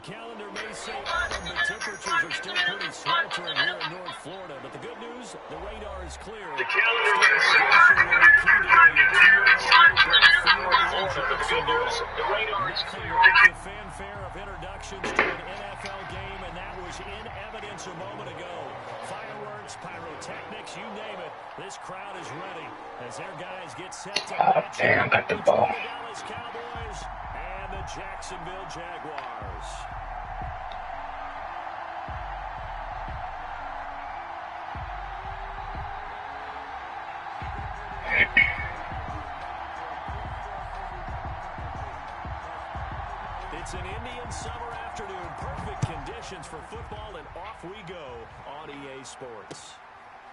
calendar may say autumn, but temperatures are still pretty sweltering here in North Florida. But the good news, the radar is clear. The calendar may say autumn, but temperatures are pretty sweltering in North Florida. But the good news, the radar is clear. Like the fanfare of introductions to an NFL game, and that was in evidence a moment ago. Fireworks, pyrotechnics, you name it. This crowd is ready as their guys get set to match damn, got the ball. the Dallas Cowboys and the Jacksonville Jaguars. It's an Indian summer afternoon. Perfect conditions for football, and off we go on EA Sports.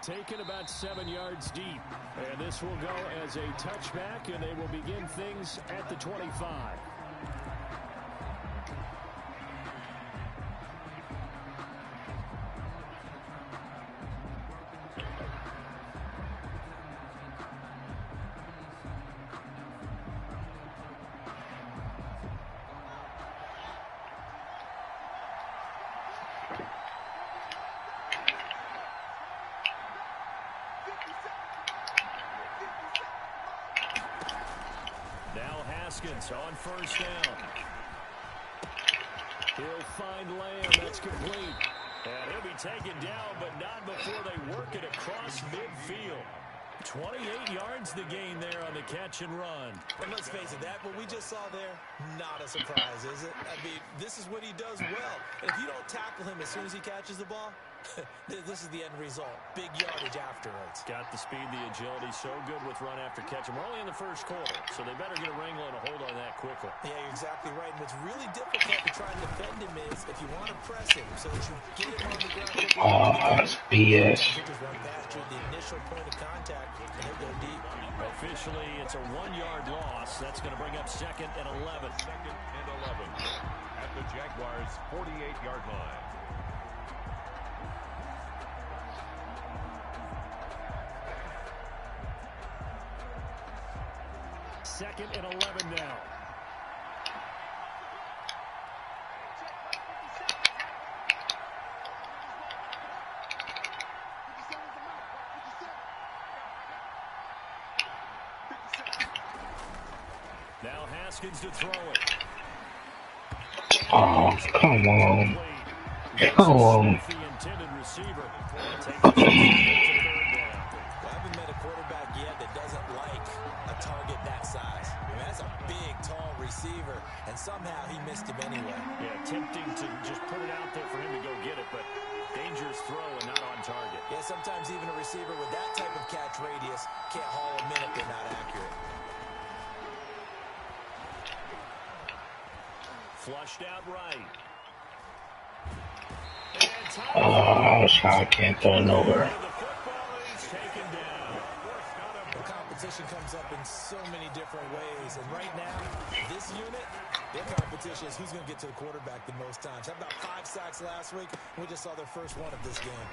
Taken about 7 yards deep. And this will go as a touchback, and they will begin things at the 25. On first down. He'll find Lamb. That's complete. And he'll be taken down, but not before they work it across midfield. 28 yards the gain there on the catch and run. And let's face it, that what we just saw there, not a surprise, is it? I mean, this is what he does well. And if you don't tackle him as soon as he catches the ball, this is the end result. Big yardage afterwards. Got the speed, the agility, so good with run after catch. And we're only in the first quarter, so they better get a wrangle and a hold on that quickly. Yeah, you're exactly right. And what's really difficult to try and defend him is if you want to press him so that you get him on the ground. That's BS. Just run past you, the initial point of contact, and he'll go deep. Officially, it's a 1-yard loss. That's going to bring up 2nd and 11. 2nd and 11 at the Jaguars' 48-yard line. Second and 11 now. Now Haskins to throw it. Oh, come on. Come on. The intended receiver. I haven't met a quarterback yet that doesn't like a target that size. I mean, that's a big, tall receiver, and somehow he missed him anyway. Yeah, tempting to just put it out there for him to go get it, but dangerous throw and not on target. Yeah, sometimes even a receiver with that type of catch radius can't haul them in if they're not accurate. Flushed out right. I can't throw it nowhere. The competition comes up in so many different ways, and right now, this unit, their competition is who's going to get to the quarterback the most times. How about 5 sacks last week? We just saw their first one of this game.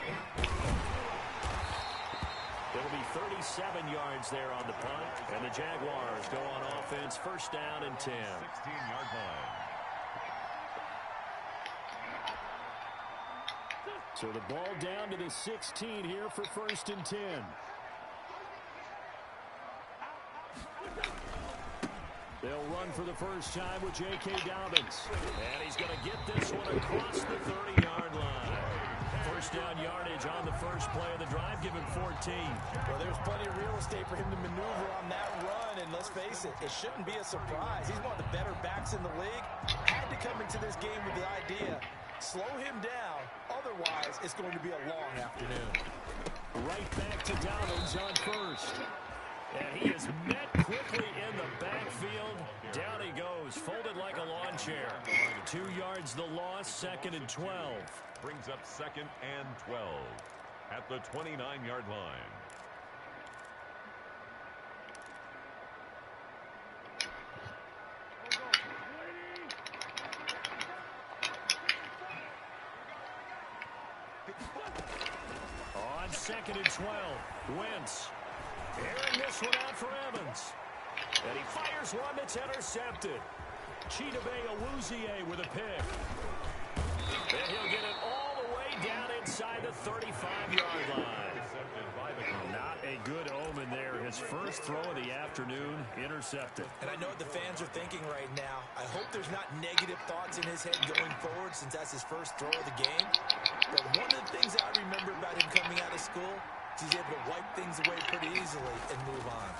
It'll be 37 yards there on the punt, and the Jaguars go on offense, first down and 10. 16-yard line. So the ball down to the 16 here for first and 10. They'll run for the first time with J.K. Dobbins. And he's going to get this one across the 30-yard line. First down yardage on the first play of the drive, give him 14. Well, there's plenty of real estate for him to maneuver on that run, and let's face it, it shouldn't be a surprise. He's one of the better backs in the league. Had to come into this game with the idea, slow him down, otherwise it's going to be a long afternoon. Right back to Dobbins on first. And he is met quickly in the backfield. Down he goes, folded like a lawn chair. 2 yards the loss, 2nd and 12. Brings up 2nd and 12 at the 29-yard line. On 2nd and 12, Wentz. Airing this one out for Evans. And he fires one that's intercepted. Chidobe Awuzie with a pick. 35-yard line. Not a good omen there. His first throw of the afternoon intercepted. And I know what the fans are thinking right now. I hope there's not negative thoughts in his head going forward since that's his first throw of the game. But one of the things I remember about him coming out of school is he's able to wipe things away pretty easily and move on.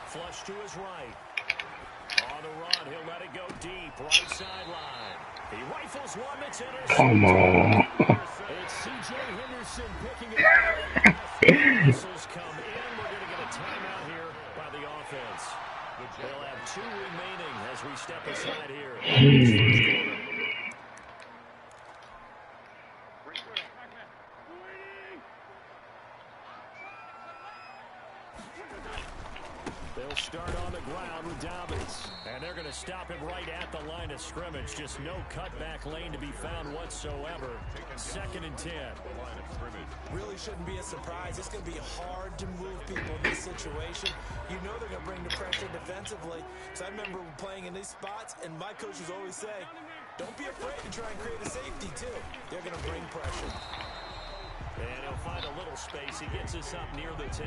Flush to his right. On the run, he'll let it go deep. Right sideline. He rifles one that's intercepted. Come on. It's C.J. Henderson picking it up. Missiles come in. We're going to get a timeout here by the offense. They'll have 2 remaining as we step aside here in this first quarter. They'll start on the ground with Dobbins. And they're going to him right at the line of scrimmage. Just no cutback lane to be found whatsoever. 2nd and 10. Really shouldn't be a surprise. It's going to be hard to move people in this situation. You know they're going to bring the pressure defensively. So I remember playing in these spots, and my coaches always say, don't be afraid to try and create a safety, too. They're going to bring pressure. And he'll find a little space. He gets us up near the 10.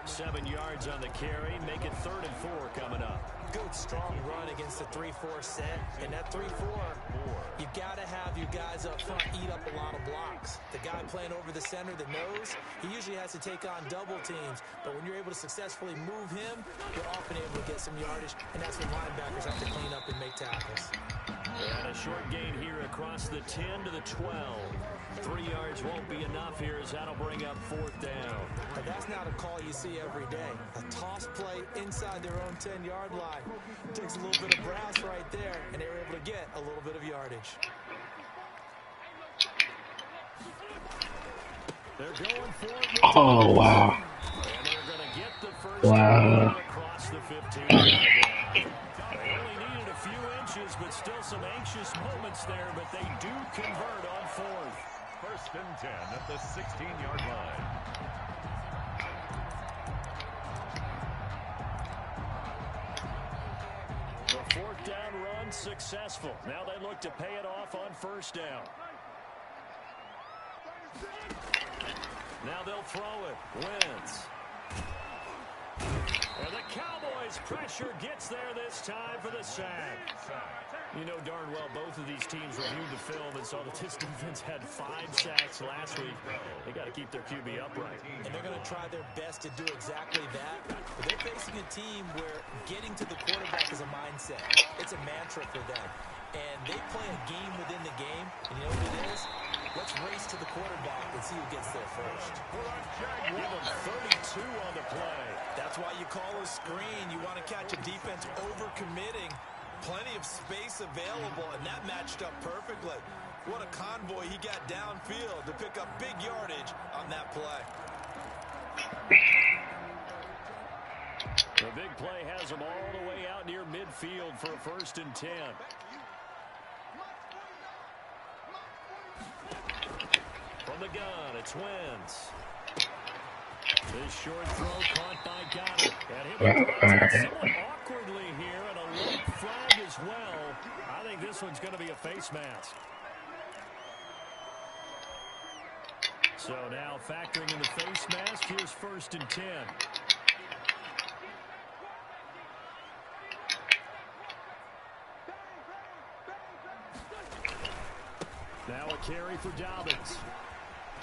7 yards on the carry. Make it 3rd and 4 coming up. Good, strong run against the 3-4 set. And that 3-4, you got to have your guys up front eat up a lot of blocks. The guy playing over the center, the nose, he usually has to take on double teams. But when you're able to successfully move him, you're often able to get some yardage. And that's when linebackers have to clean up and make tackles. And a short gain here across the 10 to the 12. 3 yards won't be enough here as that'll bring up 4th down. But that's not a call you see every day. A toss play inside their own 10-yard line. Takes a little bit of brass right there, and they were able to get a little bit of yardage. They're going for it. Oh, wow. And they're going to get the first Wow. across the 15-yard line. They only needed a few inches, but still some anxious moments there, but they do convert on 4th. 1st and 10 at the 16-yard line. The 4th down run successful. Now they look to pay it off on 1st down. Now they'll throw it. Wentz. And the Cowboys' pressure gets there this time for the sack. You know darn well both of these teams reviewed the film and saw that this defense had 5 sacks last week. They got to keep their QB upright. And they're going to try their best to do exactly that. But they're facing a team where getting to the quarterback is a mindset. It's a mantra for them. And they play a game within the game. And you know what it is? Let's race to the quarterback and see who gets there first. Give them 32 on the play. That's why you call a screen. You want to catch a defense over-committing. Plenty of space available, and that matched up perfectly. What a convoy he got downfield to pick up big yardage on that play. The big play has them all the way out near midfield for a 1st and 10. From the gun, it's Wentz. This short throw caught by Goddard. And somewhat awkwardly here, and a late flag as well. I think this one's going to be a face mask. So now factoring in the face mask, here's 1st and 10. Now a carry for Dobbins.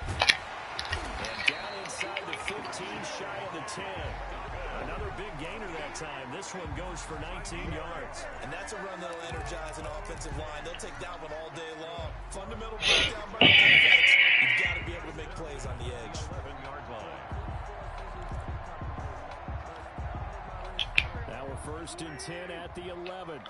And down inside the 15, shy of the 10. Another big gainer that time. This one goes for 19 yards. And that's a run that'll energize an offensive line. They'll take that one all day long. Fundamental breakdown by the defense. You've got to be able to make plays on the edge. 11-yard line. Now we're 1st and 10 at the 11.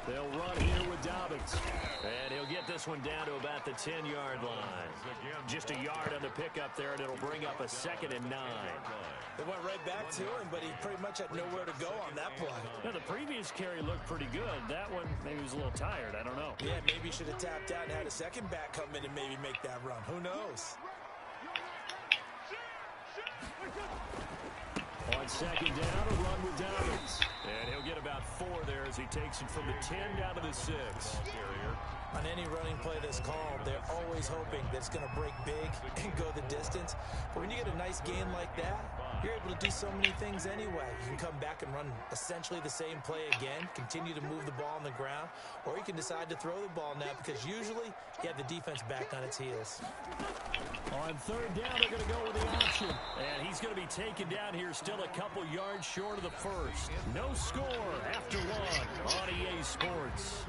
They'll run here with Dobbins. And he'll get this one down to about the 10-yard line. Just a yard on the pickup there, and it'll bring up a 2nd and 9. They went right back to him, but he pretty much had nowhere to go on that play. Now, the previous carry looked pretty good. That one, maybe he was a little tired. I don't know. Yeah, maybe he should have tapped out and had a second back come in and maybe make that run. Who knows? On On second down, a run with Dobbins. And he'll get about 4 there as he takes it from the 10 down to the 6. On any running play that's called, they're always hoping that it's going to break big and go the distance. But when you get a nice gain like that, you're able to do so many things anyway. You can come back and run essentially the same play again, continue to move the ball on the ground, or you can decide to throw the ball now because usually you have the defense back on its heels. On third down, they're going to go with the option. And he's going to be taken down here, still a couple yards short of the first. No score after one on EA Sports.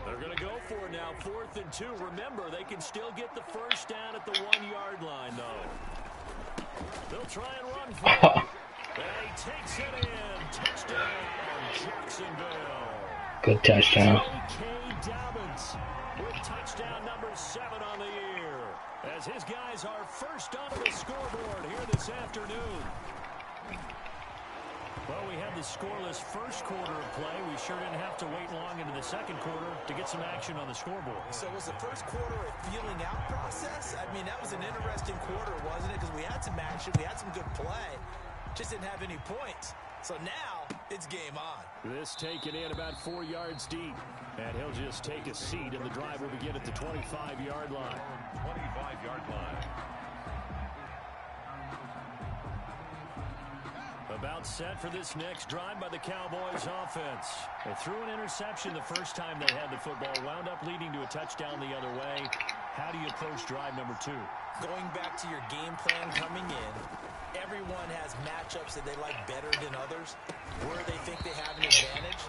They're going to go for it now, 4th and 2. Remember, they can still get the first down at the 1-yard line, though. They'll try and run for it. And he takes it in. Touchdown, Jacksonville. Good touchdown. J.K. Dobbins with touchdown number 7 on the year. As his guys are first onto the scoreboard here this afternoon. Well, we had the scoreless first quarter of play. We sure didn't have to wait long into the second quarter to get some action on the scoreboard. So was the first quarter a feeling out process? I mean, that was an interesting quarter, wasn't it? Because we had some action, we had some good play. Just didn't have any points. So now it's game on. This taken in about 4 yards deep. And he'll just take a seat, and the drive will begin at the 25-yard line. 25-yard line. About set for this next drive by the Cowboys offense. They threw an interception the first time they had the football, wound up leading to a touchdown the other way. How do you approach drive number 2? Going back to your game plan coming in, everyone has matchups that they like better than others. Where they think they have an advantage,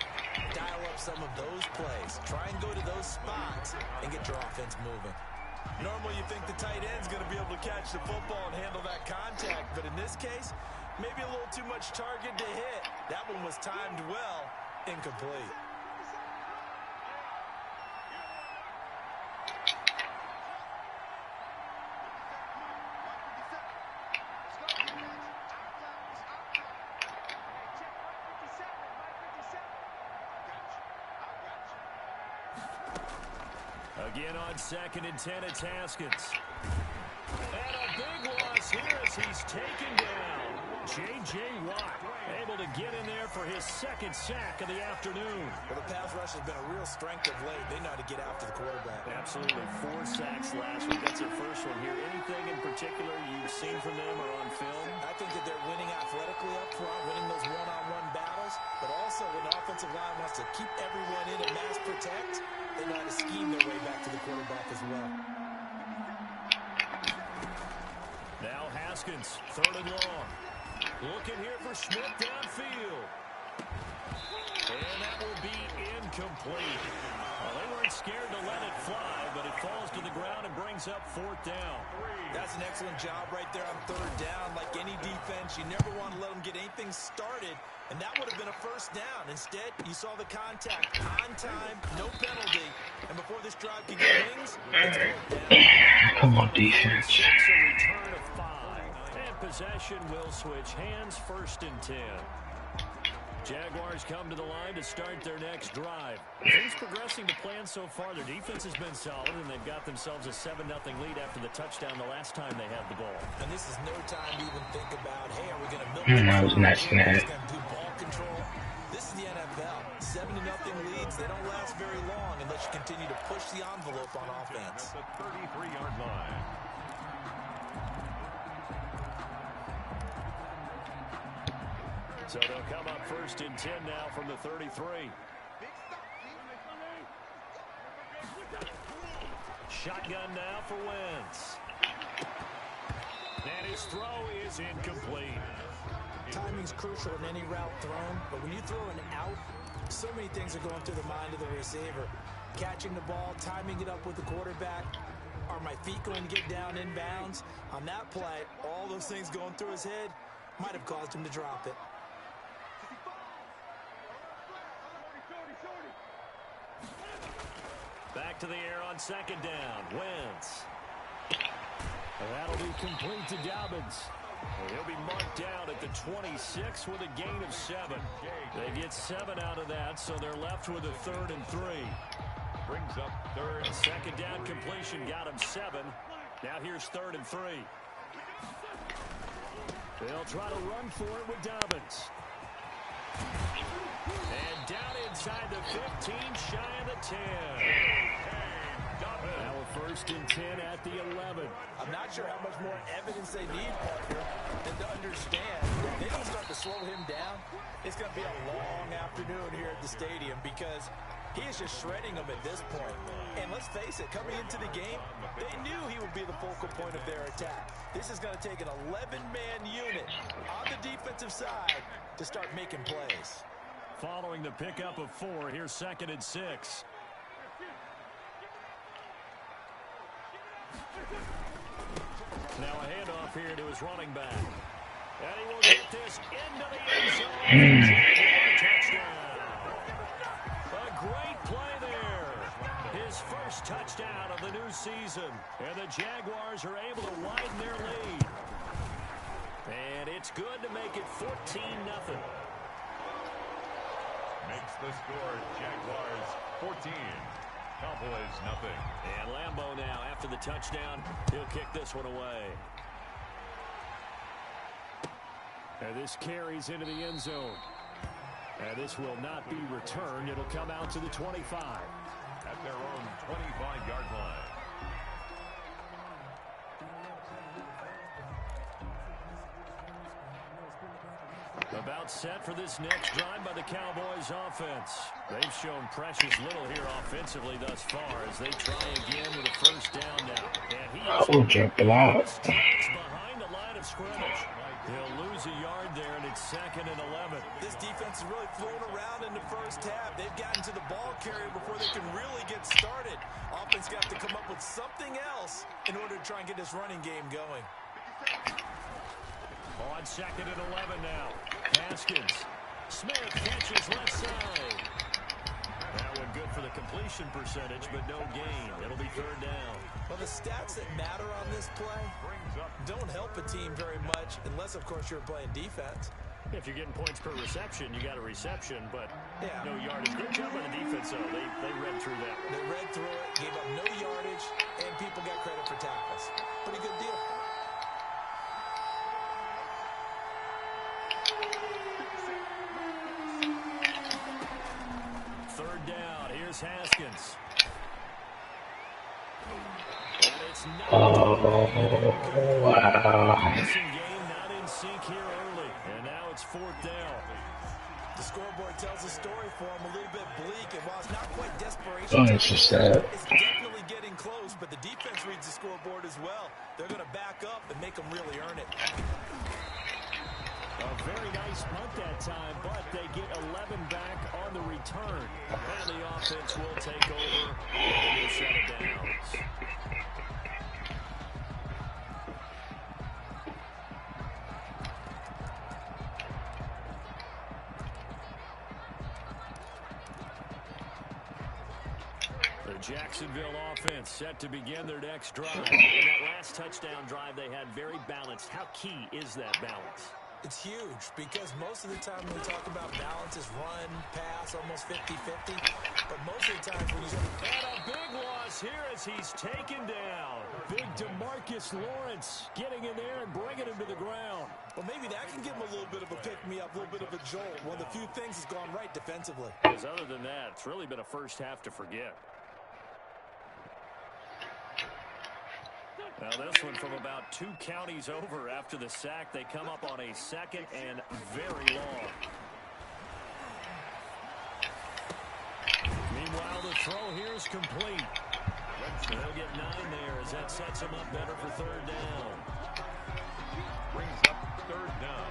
dial up some of those plays. Try and go to those spots and get your offense moving. Normally you think the tight end's going to be able to catch the football and handle that contact, but in this case, maybe a little too much target to hit. That one was timed well, incomplete. Again on 2nd and 10, it's Haskins. And a big loss here as he's taken down. J.J. Watt able to get in there for his 2nd sack of the afternoon. Well, the pass rush has been a real strength of late. They know how to get after the quarterback. Absolutely. 4 sacks last week. That's their first one here. Anything in particular you've seen from them or on film? I think that they're winning athletically up front, winning those one-on-one battles, but also when the offensive line wants to keep everyone in and mass protect, they know how to scheme their way back to the quarterback as well. Now Haskins, 3rd and long. Looking here for Smith downfield. And that will be incomplete. Well, they weren't scared to let it fly, but it falls to the ground and brings up 4th down. That's an excellent job right there on 3rd down. Like any defense, you never want to let them get anything started, and that would have been a first down. Instead, you saw the contact on time, no penalty, and before this drive could get wings, it's 4th down. Come on, defense. A return of 5. And possession will switch hands, 1st and 10. Jaguars come to the line to start their next drive. Things progressing to plan so far. Their defense has been solid, and they've got themselves a 7-0 lead after the touchdown the last time they had the ball. And this is no time to even think about, hey, are we going to milk That was nice and going to do ball control? This is the NFL. 7-0 leads, they don't last very long unless you continue to push the envelope on offense. At the 33-yard line. So they'll come up 1st and 10 now from the 33. Shotgun now for Wentz. And his throw is incomplete. Timing's crucial in any route thrown, but when you throw an out, so many things are going through the mind of the receiver. Catching the ball, timing it up with the quarterback. Are my feet going to get down in bounds? On that play, all those things going through his head might have caused him to drop it. Back to the air on 2nd down. Wentz. That'll be complete to Dobbins. He'll be marked down at the 26 with a gain of 7. They get 7 out of that, so they're left with a 3rd and 3. Brings up 3rd. 2nd down complete. completion got him 7. Now here's 3rd and 3. They'll try to run for it with Dobbins. And down inside the 15, shy of the 10. Now a 1st and 10 at the 11. I'm not sure how much more evidence they need, partner, than to understand if they can start to slow him down, it's going to be a long afternoon here at the stadium because he is just shredding them at this point. And let's face it, coming into the game, they knew he would be the focal point of their attack. This is going to take an 11-man unit on the defensive side to start making plays. Following the pickup of 4, here's 2nd and 6. Now a handoff here to his running back. And he will get this into the end zone. Touchdown. A great play there. His first touchdown of the new season. And the Jaguars are able to widen their lead. And it's good to make it 14-0. Makes the score Jaguars 14. Cowboys nothing. And Lambeau now, after the touchdown, he'll kick this one away. And this carries into the end zone. And this will not be returned. It'll come out to the 25. At their own 25-yard line. About set for this next drive by the Cowboys offense. They've shown precious little here offensively thus far as they try again with a 1st down now. And he Oh, jump it out. behind the line of scrimmage. He'll lose a yard there, and it's 2nd and 11. This defense is really flown around in the first half. They've gotten to the ball carrier before they can really get started. Offense got to come up with something else in order to try and get this running game going. On 2nd and 11 now. Haskins. Smith catches left side. That one good for the completion percentage, but no gain. It'll be 3rd down. Well, the stats that matter on this play don't help a team very much unless, of course, you're playing defense. If you're getting points per reception, you got a reception, but Yeah. no yardage. Good job by the defense, though. They read through that one. They read through it, gave up no yardage, and people got credit for tackles. Pretty good deal. Third down. Here's Haskins. And it's not Wow. missing game, not in sync here early. And now it's 4th down. The scoreboard tells a story for him, a little bit bleak, and while it's not quite desperation, Oh, it's just sad. it's definitely getting close, but the defense reads the scoreboard as well. They're going to back up and make them really earn it. A very nice punt that time, but they get 11 back on the return. And the offense will take over and they'll set it down. The Jacksonville offense set to begin their next drive. In that last touchdown drive, they had very balanced. How key is that balance? It's huge because most of the time when we talk about balance is run, pass, almost 50-50. But most of the times when you say, and a big loss here as he's taken down. Big DeMarcus Lawrence getting in there and bringing him to the ground. well, maybe that can give him a little bit of a pick-me-up, a little bit of a jolt. One of the few things has gone right defensively. Because other than that, it's really been a first half to forget. Now this one from about 2 counties over after the sack. They come up on a 2nd and very long. Meanwhile, the throw here is complete. They'll get 9 there as that sets them up better for 3rd down. Brings up 3rd down.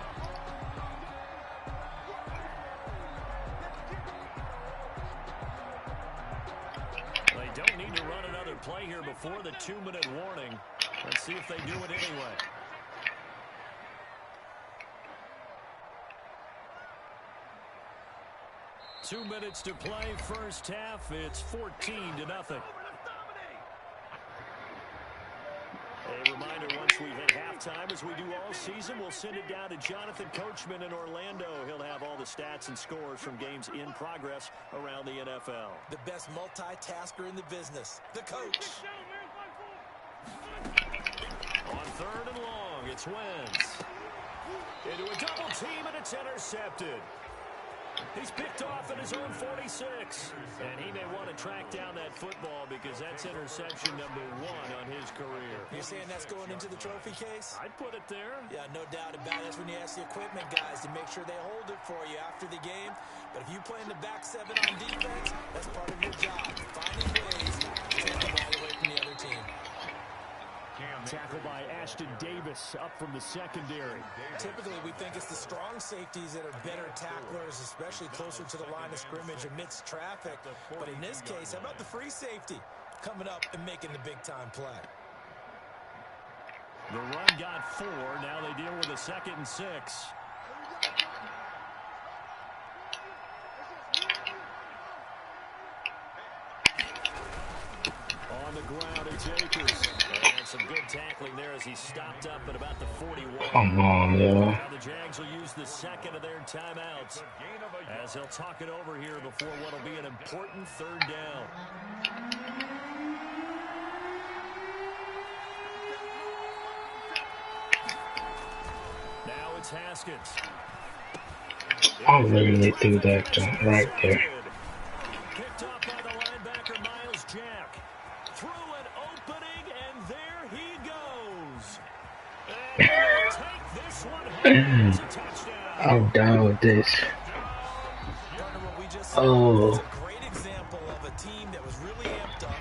They don't need to run another play here before the 2-minute warning. Let's see if they do it anyway. Two minutes to play, first half. It's 14-0. A reminder, once we hit halftime, as we do all season, we'll send it down to Jonathan Coachman in Orlando. He'll have all the stats and scores from games in progress around the NFL. The best multitasker in the business, the coach. On third and long, it's Wentz. Into a double team, and it's intercepted. He's picked off at his own 46. And he may want to track down that football because that's interception number 1 on his career. You're saying that's going into the trophy case? I'd put it there. Yeah, no doubt about it. That's when you ask the equipment guys to make sure they hold it for you after the game. But if you play in the back 7 on defense, that's part of your job. Finding ways to take the ball away from the other team. Tackled by Ashton Davis up from the secondary. Typically, we think it's the strong safeties that are better tacklers, especially closer to the line of scrimmage amidst traffic. But in this case, how about the free safety coming up and making the big-time play? The run got 4. Now they deal with a 2nd and 6. On the ground, it's Akers. And some good tackling there as he stopped up at about the 41. Come on, yo. Now the Jags will use the 2nd of their timeouts as they'll talk it over here before what will be an important 3rd down. Now it's Haskins. I literally threw that jump right there. Picked off by the linebacker, Miles Jack. Through an opening, and there he goes. And he'll take this one home. It's a touchdown. I'm done with this. Oh. It's a great example of a team that was really amped up.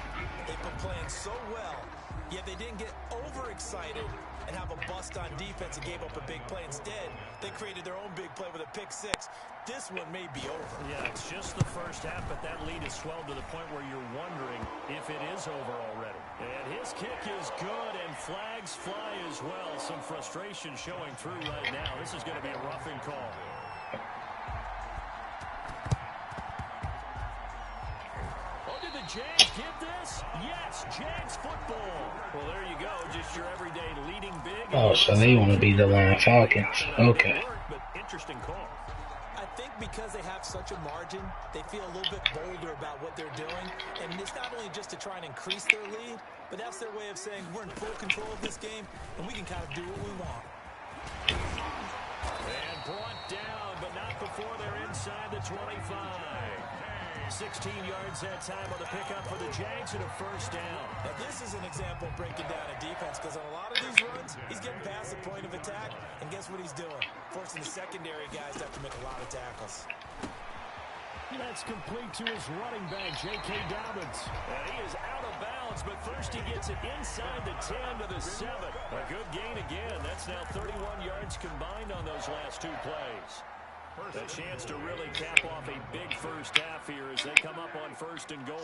They've been playing so well, yet they didn't get overexcited and have a bust on defense and gave up a big play. Instead, they created their own big play with a pick 6. This one may be over. Yeah, it's just the first half, but that lead is swelled to the point where you're wondering if it is over already. And his kick is good, and flags fly as well. Some frustration showing through right now. This is going to be a roughing call. Oh, did the Jags get this? Yes, Jags football. Well, there you go. Just your everyday leading big. Oh, so they want to be the Atlanta Falcons. Okay. But interesting call. I think because they have such a margin, they feel a little bit bolder about what they're doing. And it's not only just to try and increase their lead, but that's their way of saying we're in full control of this game, and we can kind of do what we want. And brought down, but not before they're inside the 25. 16 yards that time on the pickup for the Jags and a 1st down. Now, this is an example of breaking down a defense because on a lot of these runs, he's getting past the point of attack, and guess what he's doing? Forcing the secondary guys to have to make a lot of tackles. That's complete to his running back, J.K. Dobbins. And he is out of bounds, but first he gets it inside the 10 to the 7. A good gain again. That's now 31 yards combined on those last 2 plays. A chance to really cap off a big first half here as they come up on 1st and goal.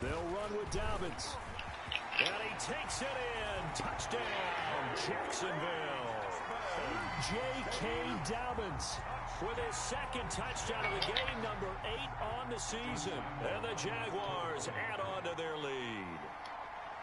They'll run with Dobbins. And he takes it in. Touchdown, Jacksonville. J.K. Dobbins with his 2nd touchdown of the game, number 8 on the season. And the Jaguars add on to their lead.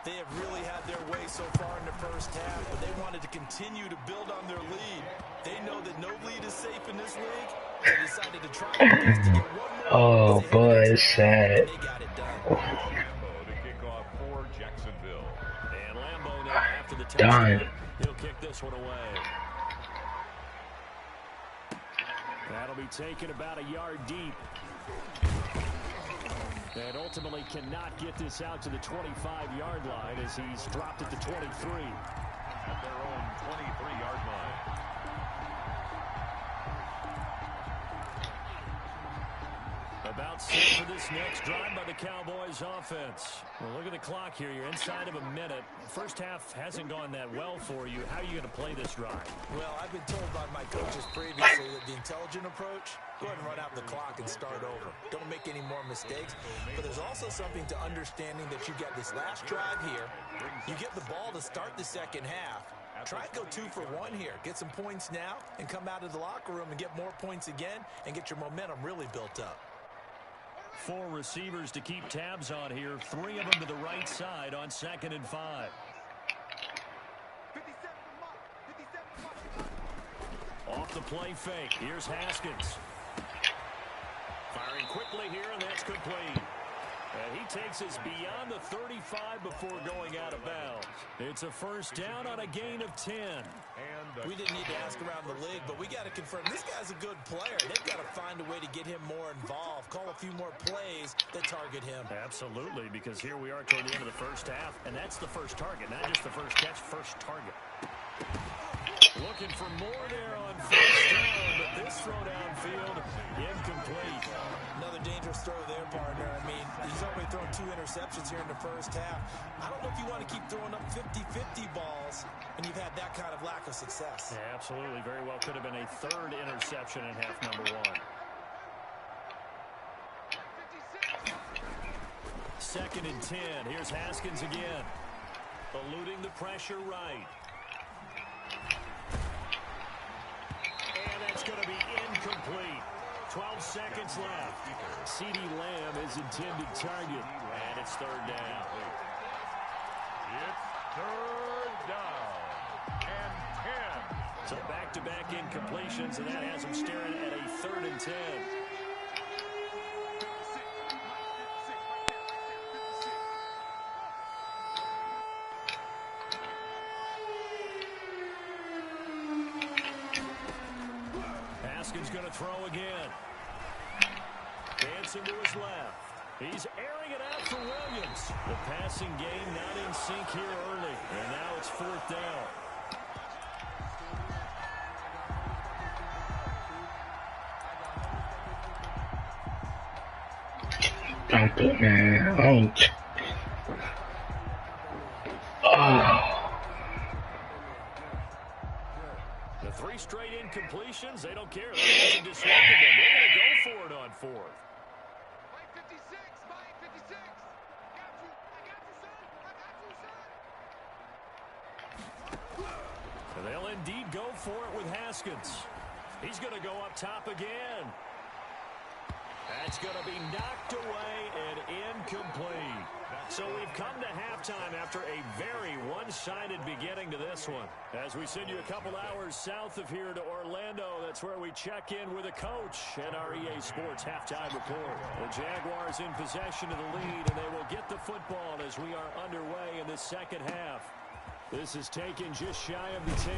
They have really had their way so far in the first half, but they wanted to continue to build on their lead. They know that no lead is safe in this league. They decided to try their best to get one more. Oh, boy, it's sad. They got it done. Lambo to kick off for Jacksonville. And Lambo now after the touchdown. Done. He'll kick this one away. That'll be taken about a yard deep. And ultimately cannot get this out to the 25-yard line as he's dropped at the 23. At their own 23-yard line. About set for this next drive by the Cowboys offense. Well, look at the clock here. You're inside of a minute. First half hasn't gone that well for you. How are you going to play this drive? Well, I've been told by my coaches previously that the intelligent approach, go ahead and run out the clock and start over. Don't make any more mistakes. But there's also something to understanding that you got this last drive here. You get the ball to start the second half. Try and go 2 for 1 here. Get some points now and come out of the locker room and get more points again and get your momentum really built up. 4 receivers to keep tabs on here. 3 of them to the right side on 2nd and 5. Off the play fake. Here's Haskins. Firing quickly here, and that's complete. And he takes us beyond the 35 before going out of bounds. It's a first down on a gain of 10. And we didn't need to ask around the league, but we got to confirm this guy's a good player. They've got to find a way to get him more involved, call a few more plays that target him. Absolutely, because here we are toward the end of the first half, and that's the first target, not just the first catch, first target. Looking for more there on first down, but this throw downfield, incomplete. Another dangerous throw there, partner. I mean, he's already thrown 2 interceptions here in the first half. I don't know if you want to keep throwing up 50-50 balls when you've had that kind of lack of success. Yeah, absolutely. Very well could have been a 3rd interception in half number 1. 2nd and 10. Here's Haskins again. Eluding the pressure right. And that's going to be incomplete. 12 seconds left. CeeDee Lamb is intended target. And it's 3rd down. it's 3rd down and 10. So back-to-back incompletions, and that has him staring at a 3rd and 10. Haskins going to throw again. Dancing to his left. He's airing it out for Williams. The passing game not in sync here early. And now it's 4th down. Don't do it, man. Don't. Oh. The 3 straight incompletions, they don't care. That hasn't disrupted them. They're going to go for it on 4th. And they'll indeed go for it with Haskins. He's going to go up top again. That's going to be knocked away and incomplete. So we've come to halftime after a very one-sided beginning to this one. As we send you a couple hours south of here to Orlando, that's where we check in with a coach at our EA Sports Halftime Report. The Jaguars in possession of the lead, and they will get the football as we are underway in the second half. This is taken just shy of the 10.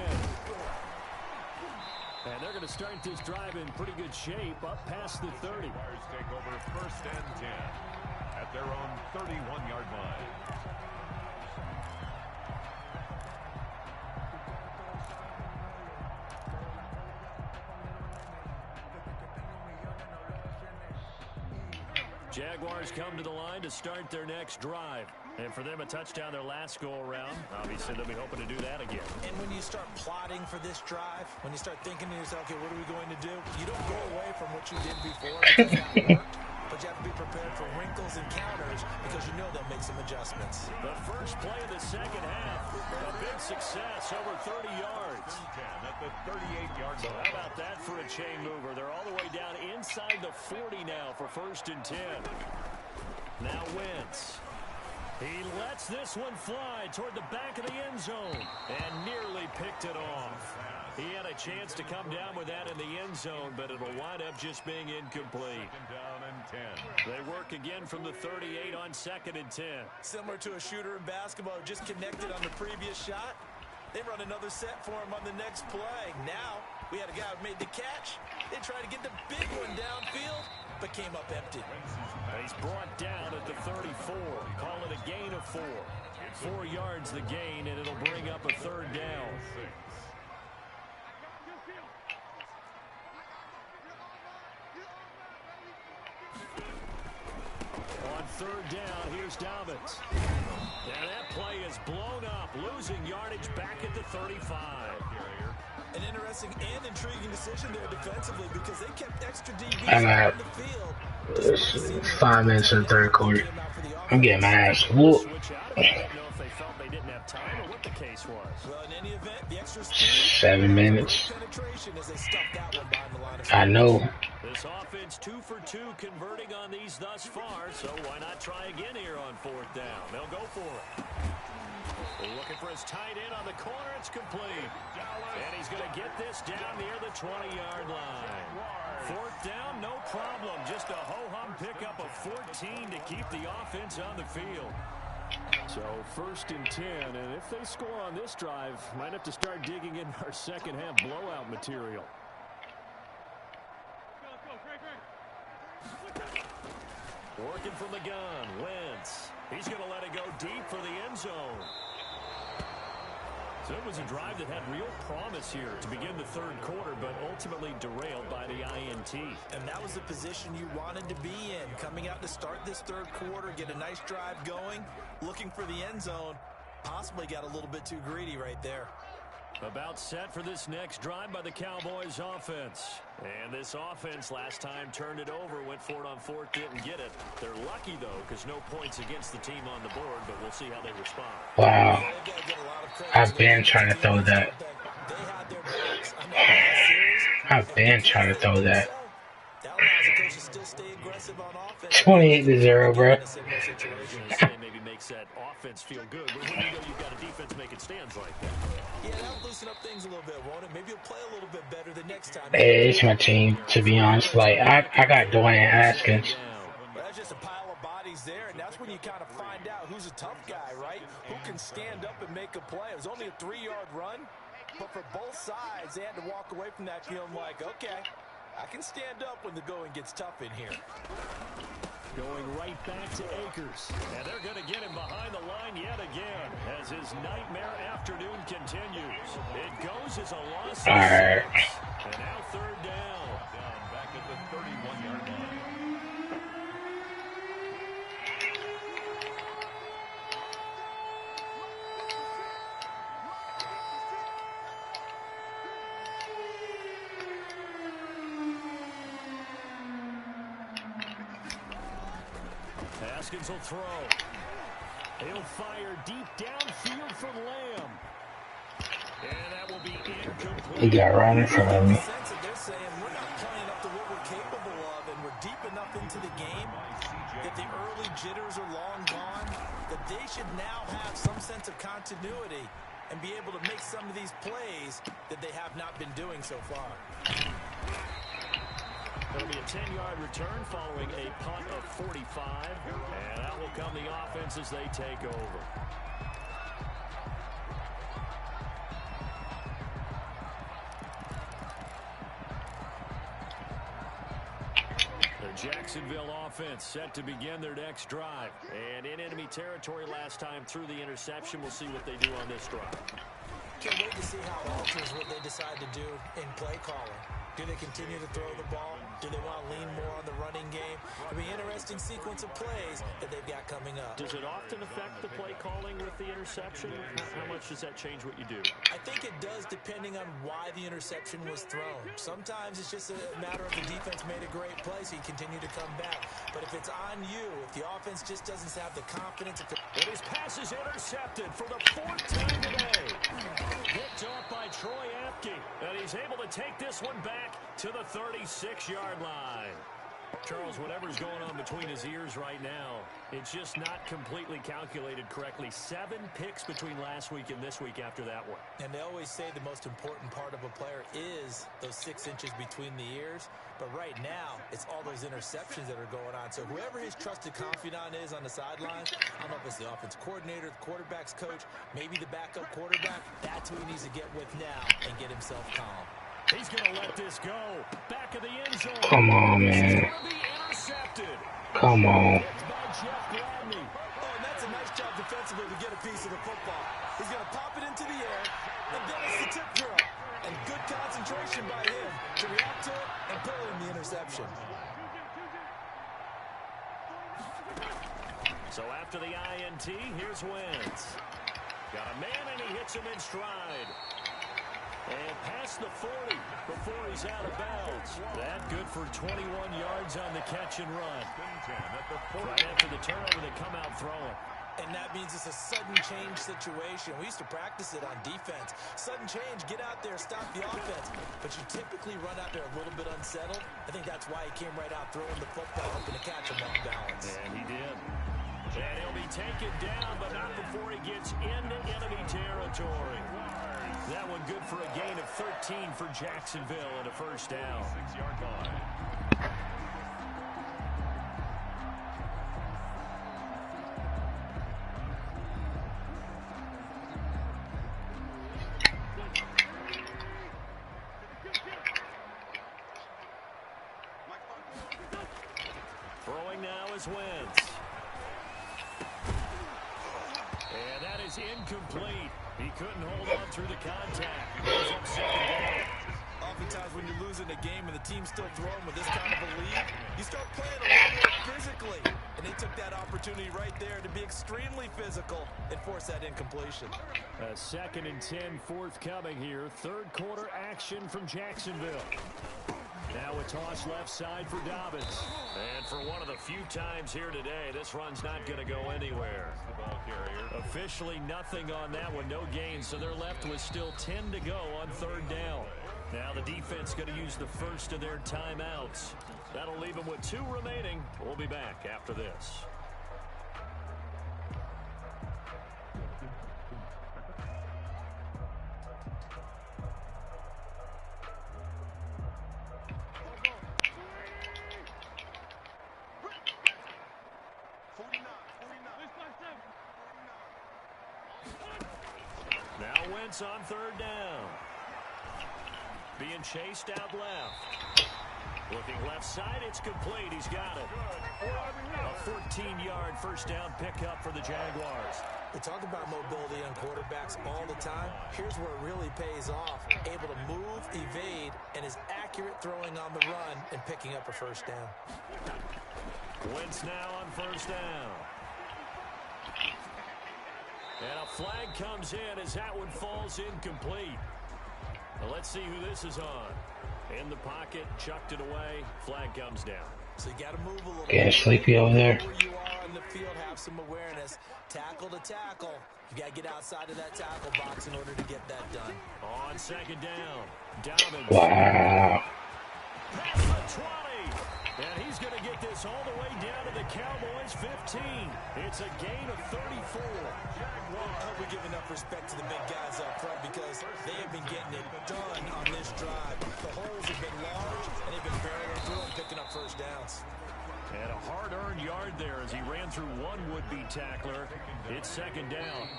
And they're going to start this drive in pretty good shape, up past the 30. Jaguars take over 1st and 10 at their own 31-yard line. Jaguars come to the line to start their next drive. And for them, a touchdown their last go-around. Obviously, they'll be hoping to do that again. And when you start plotting for this drive, when you start thinking to yourself, okay, what are we going to do? You don't go away from what you did before because that worked. But you have to be prepared for wrinkles and counters because you know they'll make some adjustments. The first play of the second half, a big success, over 30 yards. 10 at the 38-yard So line. how about that for a chain mover? They're all the way down inside the 40 now for 1st and 10. Now Wentz. He lets this one fly toward the back of the end zone and nearly picked it off. He had a chance to come down with that in the end zone, but it'll wind up just being incomplete. 2nd down and 10. They work again from the 38 on 2nd and 10. Similar to a shooter in basketball, just connected on the previous shot. They run another set for him on the next play. Now, we had a guy who made the catch. They tried to get the big one downfield, but came up empty. He's brought down at the 34. Call it a gain of 4. 4 yards the gain, and it'll bring up a 3rd down. On 3rd down, here's Dobbins. Now that play is blown up, losing yardage back at the 35. An interesting and intriguing decision there defensively because they kept extra DBs I'm on at the field. 5 minutes in the 3rd quarter. I'm getting my ass whooped. Switch out. I don't know if they felt they didn't have time or what the case was. Well, in any event, the extra speed, 7 minutes. penetration as they stuffed that one behind the line of I know. This offense 2 for 2 converting on these thus far, so why not try again here on 4th down? They'll go for it. Looking for his tight end on the corner. It's complete. And he's going to get this down near the 20-yard line. 4th down, no problem. Just a ho-hum pickup of 14 to keep the offense on the field. So 1st and 10, and if they score on this drive, might have to start digging in our second half blowout material. Working from the gun, Wentz. He's going to let it go deep for the end zone. So it was a drive that had real promise here to begin the 3rd quarter, but ultimately derailed by the INT. And that was the position you wanted to be in. Coming out to start this 3rd quarter, get a nice drive going, looking for the end zone. Possibly got a little bit too greedy right there. About set for this next drive by the Cowboys offense. And this offense last time turned it over, went for it on 4th, didn't get it. They're lucky, though, because no points against the team on the board, but we'll see how they respond. Wow. I've been trying to throw that. I've been trying to throw that. 28-0, bro. Maybe makes that offense feel good, but when you know you've got a defense making stands like that. Yeah, that'll loosen up things a little bit, won't it? Maybe you'll play a little bit better the next time. Hey, it's my team, to be honest. Like, I got Dwayne Haskins. Well, that's just a pile of bodies there, and that's when you kind of find out who's a tough guy, right? Who can stand up and make a play. It was only a 3-yard run, but for both sides, they had to walk away from that feeling like, okay, I can stand up when the going gets tough in here. Going right back to Akers. And they're going to get him behind the line yet again as his nightmare afternoon continues. It goes as a loss. All right. And now 3rd down. Back at the 31-yard line. Haskins will throw. He'll fire deep downfield from Lamb. And that will be incomplete. He got right in front of me. They're saying we're not playing up to what we're capable of, and we're deep enough into the game that the early jitters are long gone, that they should now have some sense of continuity and be able to make some of these plays that they have not been doing so far. It'll be a 10-yard return following a punt of 45. And out will come the offense as they take over. The Jacksonville offense set to begin their next drive. And in enemy territory last time through the interception. We'll see what they do on this drive. Can't wait to see how it alters what they decide to do in play calling. Do they continue to throw the ball? Do they want to lean more on the running game? It'll be an interesting sequence of plays that they've got coming up. Does it often affect the play calling with the interception? How much does that change what you do? I think it does depending on why the interception was thrown. Sometimes it's just a matter of the defense made a great play, so you continue to come back. But if it's on you, if the offense just doesn't have the confidence... And his pass is intercepted for the 4th time today. Picked off by Troy Apke. And he's able to take this one back to the 36-yard line. Charles, whatever's going on between his ears right now, it's just not completely calculated correctly. 7 picks between last week and this week after that one. And they always say the most important part of a player is those 6 inches between the ears. But right now, it's all those interceptions that are going on. So whoever his trusted confidant is on the sidelines, I don't know if it's the offense coordinator, the quarterback's coach, maybe the backup quarterback, that's who he needs to get with now and get himself calm. He's going to let this go. Back of the end zone. Come on, man. Intercepted. Come on. By Jeff Gladney. Oh, and that's a nice job defensively to get a piece of the football. He's going to pop it into the air, and then it's the tip drill. And good concentration by him to react to it and pull in the interception. So after the INT, here's Wentz. Got a man, and he hits him in stride. And past the 40 before he's out of bounds. That good for 21 yards on the catch and run. Right after the turnover, they come out throwing. And that means it's a sudden change situation. We used to practice it on defense. Sudden change, get out there, stop the offense. But you typically run out there a little bit unsettled. I think that's why he came right out throwing the football, hoping to catch him off balance. And he did. And he'll be taken down, but not before he gets into enemy territory. That one good for a gain of 13 for Jacksonville and a first down. 6-yard line. Throwing now is Wentz. And that is incomplete. He couldn't hold on through the contact. Goes up second down. Oftentimes when you're losing a game and the team's still throwing with this kind of a lead, you start playing a little more physically. And they took that opportunity right there to be extremely physical and force that incompletion. A 2nd and 10 forthcoming here. Third quarter action from Jacksonville. Now a toss left side for Dobbins. And for one of the few times here today, this run's not going to go anywhere. Officially nothing on that one, no gain, so they're left with still 10 to go on third down. Now the defense going to use the first of their timeouts. That'll leave them with 2 remaining. We'll be back after this. Now Wentz on third down. Being chased out left. Looking left side, it's complete. He's got it. A 14-yard first down pickup for the Jaguars. We talk about mobility on quarterbacks all the time. Here's where it really pays off. Able to move, evade, and is accurate throwing on the run and picking up a first down. Wentz now on first down. And a flag comes in as that one falls incomplete. Now let's see who this is on. In the pocket, chucked it away. Flag comes down. So you got to move a little Getting bit. sleepy over there. Where you are on the field, have some awareness. Tackle to tackle. You got to get outside of that tackle box in order to get that done. On second down, Dobbins. Wow. Past the 20. And he's going to get this all the way down to the Cowboys' 15. It's a gain of 34. Well, I hope we give enough respect to the big guys up front because they have been getting it done on this drive. The holes have been large, and they've been barreling through and picking up first downs. And a hard-earned yard there as he ran through one would-be tackler. It's second down.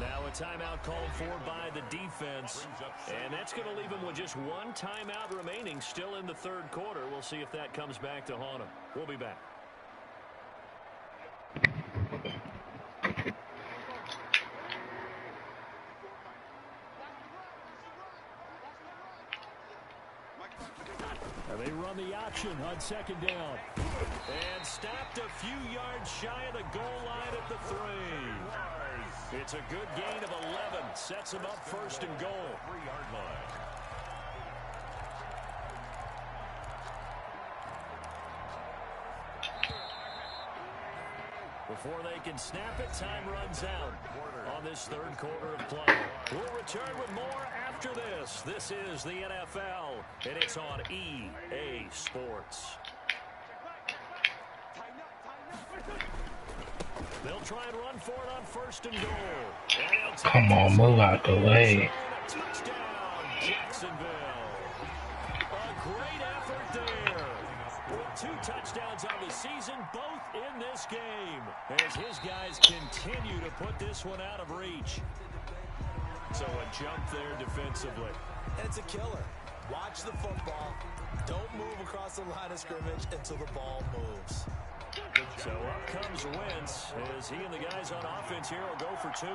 Now a timeout called for by the defense. And that's going to leave him with just one timeout remaining still in the third quarter. We'll see if that comes back to haunt him. We'll be back. And they run the option on second down. And stopped a few yards shy of the goal line at the 3. It's a good gain of 11. Sets him up first and goal. 3-yard line. Before they can snap it, time runs out on this third quarter of play. We'll return with more after this. This is the NFL, and it's on EA Sports. They'll try and run for it on first and goal. Come on, move out the way. Touchdown, Jacksonville. A great effort there. With 2 touchdowns on the season, both in this game, as his guys continue to put this one out of reach. So a jump there defensively. And it's a killer. Watch the football. Don't move across the line of scrimmage until the ball moves. So up comes Wentz as he and the guys on offense here will go for 2.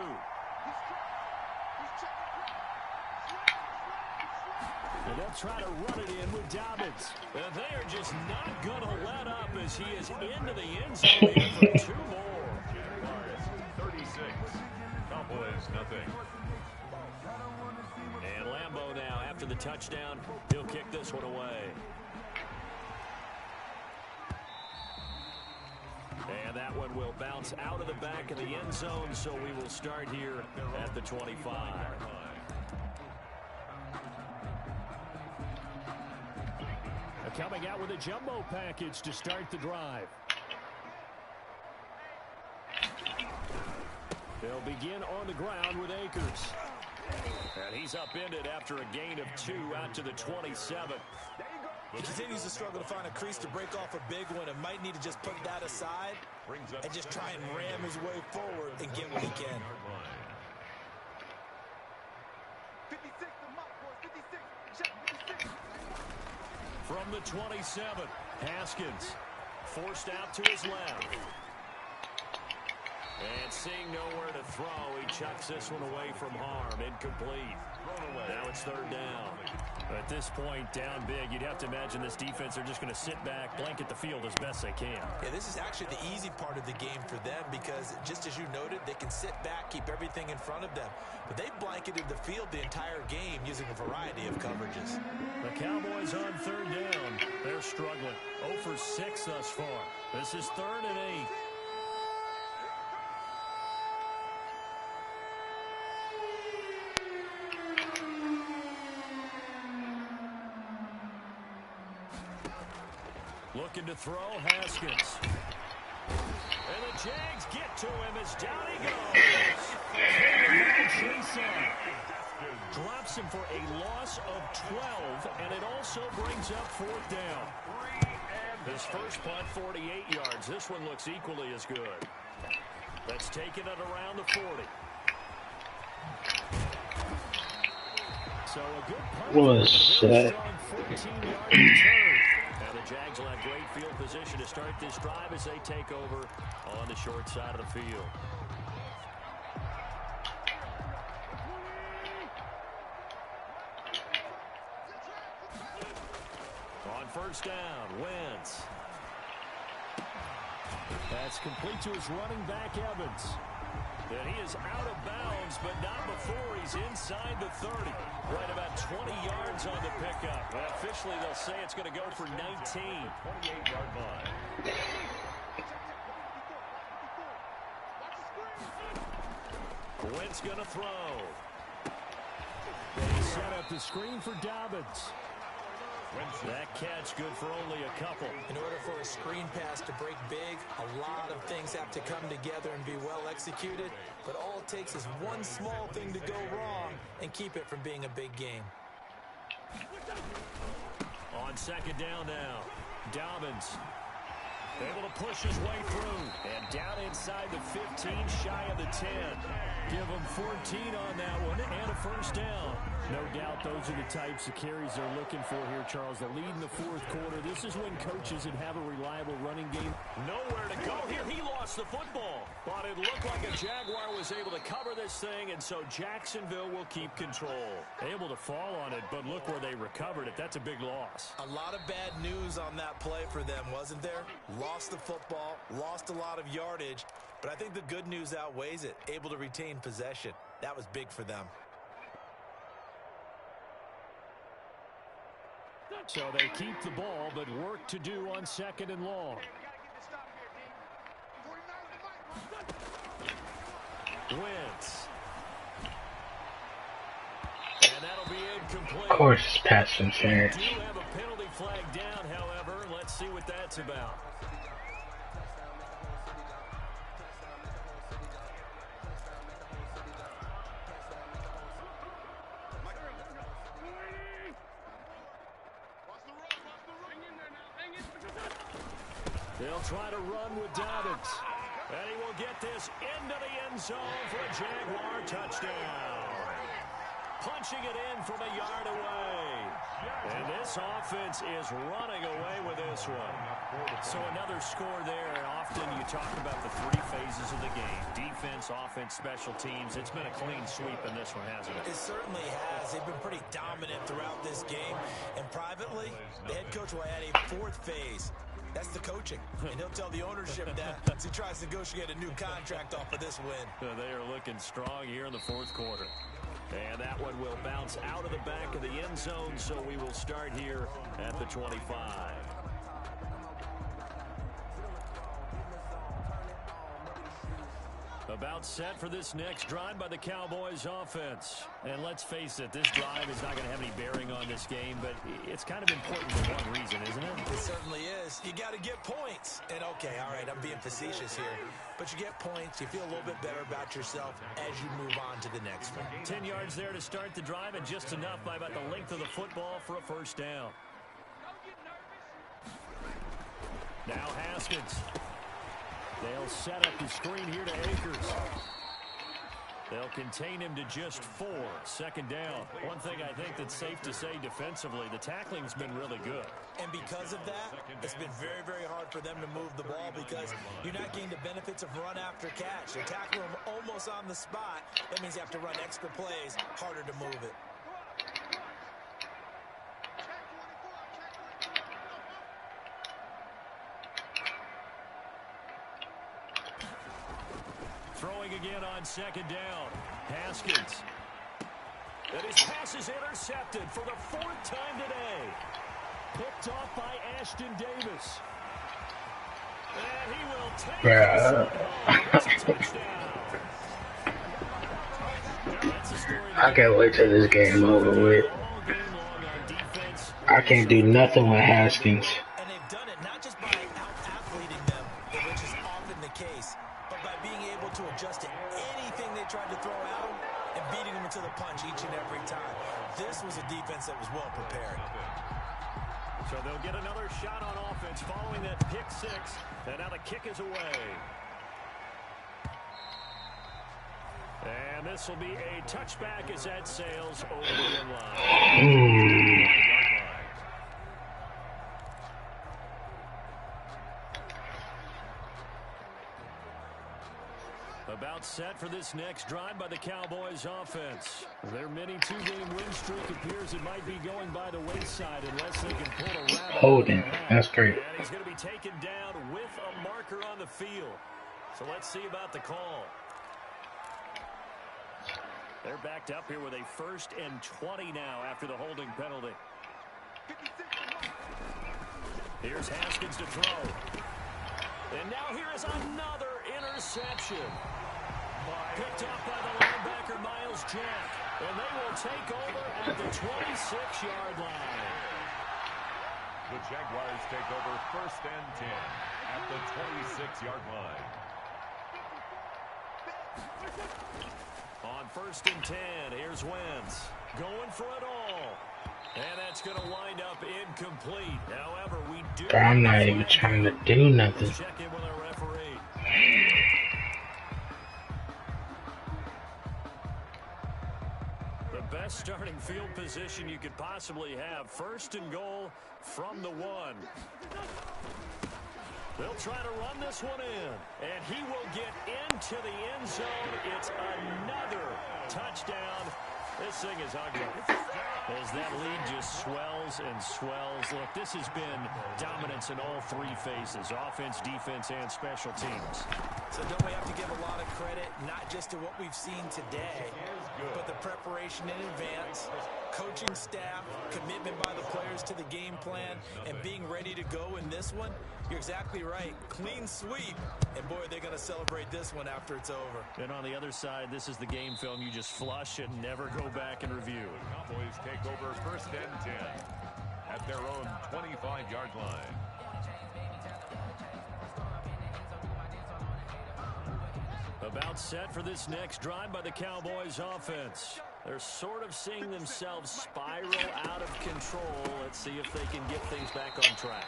And they'll try to run it in with Dobbins. And they are just not going to let up as he is into the end zone here for 2 more. 36. Cowboys, nothing. And Lambeau now, after the touchdown, he'll kick this one away. And that one will bounce out of the back of the end zone, so we will start here at the 25. Coming out with a jumbo package to start the drive. They'll begin on the ground with Akers. And he's upended after a gain of 2 out to the 27. He continues to struggle to find a crease to break off a big one and might need to just put that aside and just try and ram his way forward and get what he can. 56, the mark, boys, 56, check, 56. From the 27, Haskins. Forced out to his left. And seeing nowhere to throw, he chucks this one away from harm. Incomplete. Now it's third down. At this point, down big, you'd have to imagine this defense are just going to sit back, blanket the field as best they can. Yeah, this is actually the easy part of the game for them because, just as you noted, they can sit back, keep everything in front of them. But they've blanketed the field the entire game using a variety of coverages. The Cowboys on third down. They're struggling. 0 for 6 thus far. This is 3rd and 8. Looking to throw, Haskins. And the Jags get to him as down he goes. Drops him for a loss of 12, and it also brings up 4th down. His first punt, 48 yards. This one looks equally as good. Let's take it at around the 40. So a good punt. Was a 14-yard return. Now the Jags will have great field position to start this drive as they take over on the short side of the field. On first down, Wentz. That's complete to his running back, Evans. And he is out of bounds, but not before he's inside the 30. Right about 20 yards on the pickup. Well, officially, they'll say it's going to go for 19. 28-yard line. Wentz going to throw. They set up the screen for Dobbins. That catch good for only a couple. In order for a screen pass to break big, a lot of things have to come together and be well executed. But all it takes is one small thing to go wrong and keep it from being a big game. On second down now, Dobbins able to push his way through. And down inside the 15, shy of the 10. Give him 14 on that one and a first down. No doubt those are the types of carries they're looking for here, Charles. The lead in the 4th quarter. This is when coaches that have a reliable running game. Nowhere to go here. He lost the football. But it looked like a Jaguar was able to cover this thing, and so Jacksonville will keep control. Able to fall on it, but look where they recovered it. That's a big loss. A lot of bad news on that play for them, wasn't there? Lost the football, lost a lot of yardage, but I think the good news outweighs it. Able to retain possession. That was big for them. So they keep the ball, but work to do on second and long. Wentz. And that'll be incomplete. Of course, it's pass interference. We do have a penalty flag down, however. Let's see what that's about. They'll try to run with Dobbins. And he will get this into the end zone for a Jaguar touchdown. Punching it in from a yard away. And this offense is running away with this one. So another score there. Often you talk about the 3 phases of the game. Defense, offense, special teams. It's been a clean sweep in this one, hasn't it? It certainly has. They've been pretty dominant throughout this game. And privately, the head coach will add a 4th phase. That's the coaching. And he'll tell the ownership that as he tries to negotiate a new contract off of this win. They are looking strong here in the 4th quarter. And that one will bounce out of the back of the end zone, so we will start here at the 25. About set for this next drive by the Cowboys offense. And let's face it, this drive is not going to have any bearing on this game, but it's kind of important for one reason, isn't it? It certainly is. You got to get points. And okay, all right, I'm being facetious here. But you get points, you feel a little bit better about yourself as you move on to the next one. 10 yards there to start the drive, and just enough by about the length of the football for a first down. Now Haskins. They'll set up the screen here to Akers. They'll contain him to just 4. Second down. One thing I think that's safe to say defensively, the tackling's been really good. And because of that, it's been very, very hard for them to move the ball because you're not getting the benefits of run after catch. They tackle him almost on the spot. That means you have to run extra plays, harder to move it. Throwing again on second down. Haskins. And his pass is intercepted for the 4th time today. Picked off by Ashton Davis. And he will take this touchdown. I can't wait till this game over with. I can't do nothing with Haskins. And they've done it not just by out-athleting them, which is often the case, but by being able to adjust to anything they tried to throw at them and beating them into the punch each and every time. This was a defense that was well prepared. So they'll get another shot on offense following that pick 6. And now the kick is away. And this will be a touchback as that sails over the line. About set for this next drive by the Cowboys offense. Their mini 2-game win streak appears it might be going by the wayside unless they can pull a rabbit. Holding. That's great. And he's going to be taken down with a marker on the field. So let's see about the call. They're backed up here with a 1st and 20 now after the holding penalty. Here's Haskins to throw. And now here is another interception. Picked off by the linebacker, Miles Jack. And they will take over at the 26-yard line. The Jaguars take over 1st and 10 at the 26-yard line. On 1st and 10, here's Wentz. Going for it all. And that's going to wind up incomplete. However, we do... I'm not even trying to do nothing. Check in with our referee. The best starting field position you could possibly have. 1st and goal from the 1. They'll try to run this one in. And he will get into the end zone. It's another touchdown. This thing is ugly. As that lead just swells and swells. Look, this has been dominance in all 3 phases. Offense, defense, and special teams. So don't we have to give a lot of credit, not just to what we've seen today, but the preparation in advance, coaching staff, commitment by the players to the game plan, and being ready to go in this one? You're exactly right. Clean sweep. And, boy, they're going to celebrate this one after it's over. And on the other side, this is the game film you just flush and never go back and review. The Cowboys take over 1st and 10 at their own 25-yard line. About set for this next drive by the Cowboys offense. They're sort of seeing themselves spiral out of control. Let's see if they can get things back on track.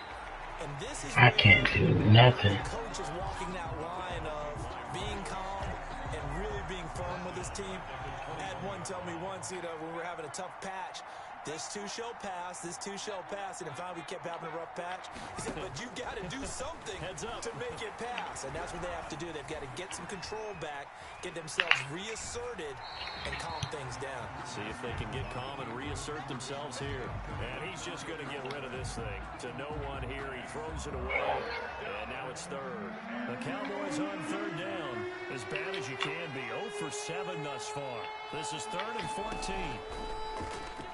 And this is I can't do nothing. the coach is walking that line of being calm and really being firm with his team. I had one tell me once, when we were having a tough patch, this too shall pass, this too shall pass, and in fact we kept having a rough patch. He said, but you got to do something to make it pass, and that's what they have to do. They've got to get some control back, get themselves reasserted, and calm things down. See if they can get calm and reassert themselves here. And he's just going to get rid of this thing. To no one here, he throws it away, and now it's 3rd. The Cowboys on 3rd down, as bad as you can be. 0 for 7 thus far. This is 3rd and 14.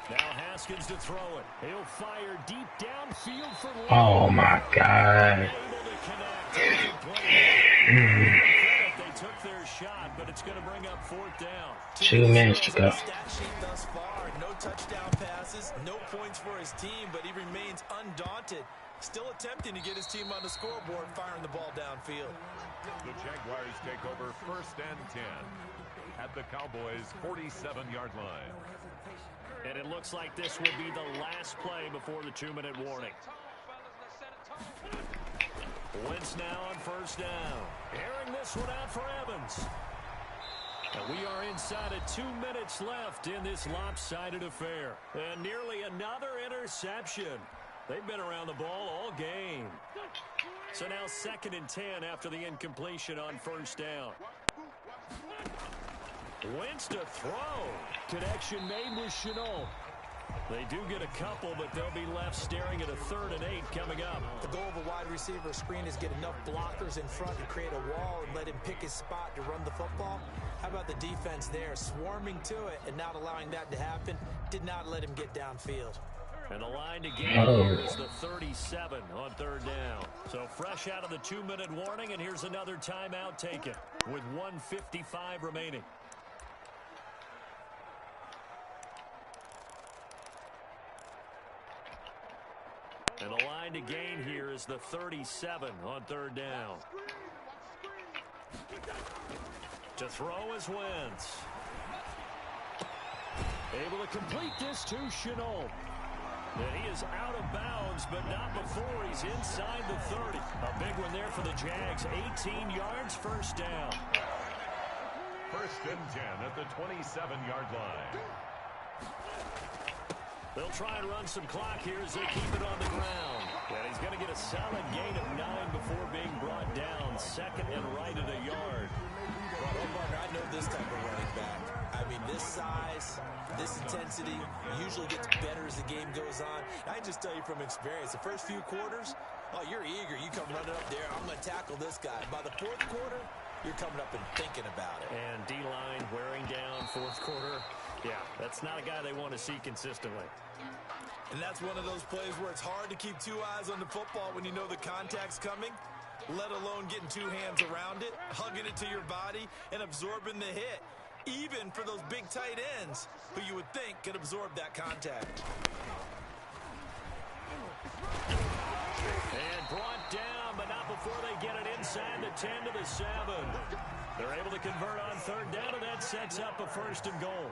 Now Haskins to throw it. He'll fire deep downfield for Lee. Oh my God. They took their shot, but it's going to bring up 4th down. 2 minutes to go. Stat sheet thus far, no touchdown passes, no points for his team, but he remains undaunted. Still attempting to get his team on the scoreboard, firing the ball downfield. The Jaguars take over 1st and 10 at the Cowboys' 47-yard line. And it looks like this will be the last play before the 2-minute warning. Wentz now on 1st down. Airing this one out for Evans. And we are inside of 2 minutes left in this lopsided affair. And nearly another interception. They've been around the ball all game. So now 2nd and 10 after the incompletion on 1st down. Wentz to throw. Connection made with Chenault. They do get a couple, but they'll be left staring at a 3rd and 8 coming up. The goal of a wide receiver screen is get enough blockers in front to create a wall and let him pick his spot to run the football. How about the defense there, swarming to it and not allowing that to happen? Did not let him get downfield. And the line to gain here is the 37 on 3rd down. So fresh out of the 2-minute warning, and here's another timeout taken with 1:55 remaining. And the line to gain here is the 37 on 3rd down. To throw is Wentz. Able to complete this to Chenault. And he is out of bounds, but not before he's inside the 30. A big one there for the Jags. 18 yards, 1st down. 1st and 10 at the 27-yard line. They'll try and run some clock here as they keep it on the ground. And he's going to get a solid gain of 9 before being brought down. 2nd and right at a yard. Well, Barker, I know this type of running back. I mean, this size, this intensity usually gets better as the game goes on. I just tell you from experience, the first few quarters, oh, you're eager. You come running up there, I'm going to tackle this guy. By the 4th quarter, you're coming up and thinking about it. And D-line wearing down 4th quarter. Yeah, that's not a guy they want to see consistently. And that's one of those plays where it's hard to keep 2 eyes on the football when you know the contact's coming, let alone getting 2 hands around it, hugging it to your body, and absorbing the hit. Even for those big tight ends who you would think could absorb that contact. And brought down, but not before they get it inside the 10 to the 7. They're able to convert on 3rd down, and that sets up a 1st and goal.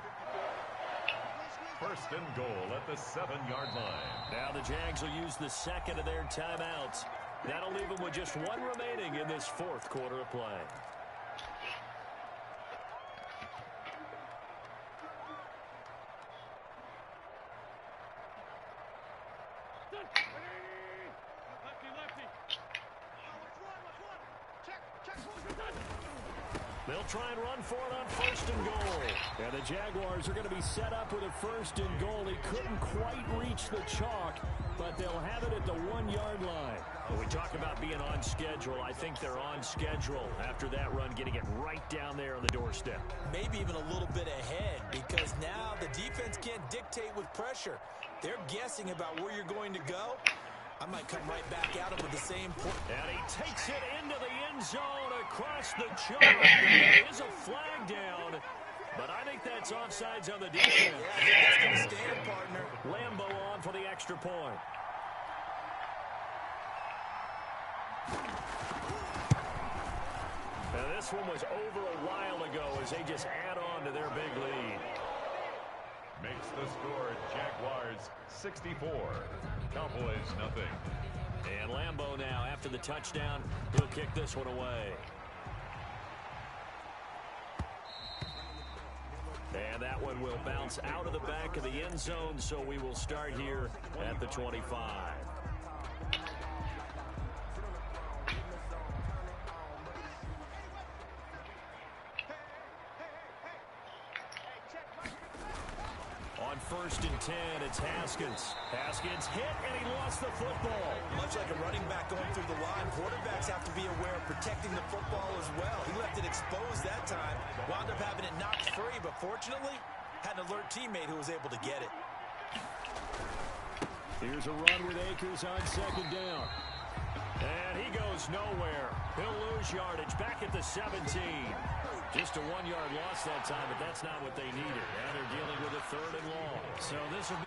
1st and goal at the 7-yard line. Now the Jags will use the 2nd of their timeouts. That'll leave them with just 1 remaining in this 4th quarter of play. They'll try and run for it on 1st and goal. And the Jaguars are going to be set up with a 1st and goal. They couldn't quite reach the chalk, but they'll have it at the 1-yard line. When we talk about being on schedule, I think they're on schedule after that run, getting it right down there on the doorstep. Maybe even a little bit ahead, because now the defense can't dictate with pressure. They're guessing about where you're going to go. I might come right back at him with the same point. And he takes it into the end zone across the chalk. There is a flag down, but I think that's offsides on the defense. Yeah, I think that's going to stand, partner. Lambo on for the extra point. Now this one was over a while ago as they just add on to their big lead. Makes the score Jaguars 64. Cowboys nothing. And Lambo now, after the touchdown, he'll kick this one away. And that one will bounce out of the back of the end zone, so we will start here at the 25. On 1st and 10, it's Haskins. Haskins hit, and he lost the football. Much like a running back going through the line, quarterbacks have to be aware of protecting the football as well. He left it exposed that time, wound up having it knocked free, but fortunately, had an alert teammate who was able to get it. Here's a run with Akers on 2nd down. And he goes nowhere. He'll lose yardage back at the 17. Just a 1-yard loss that time, but that's not what they needed. Now they're dealing with a 3rd and long. So this will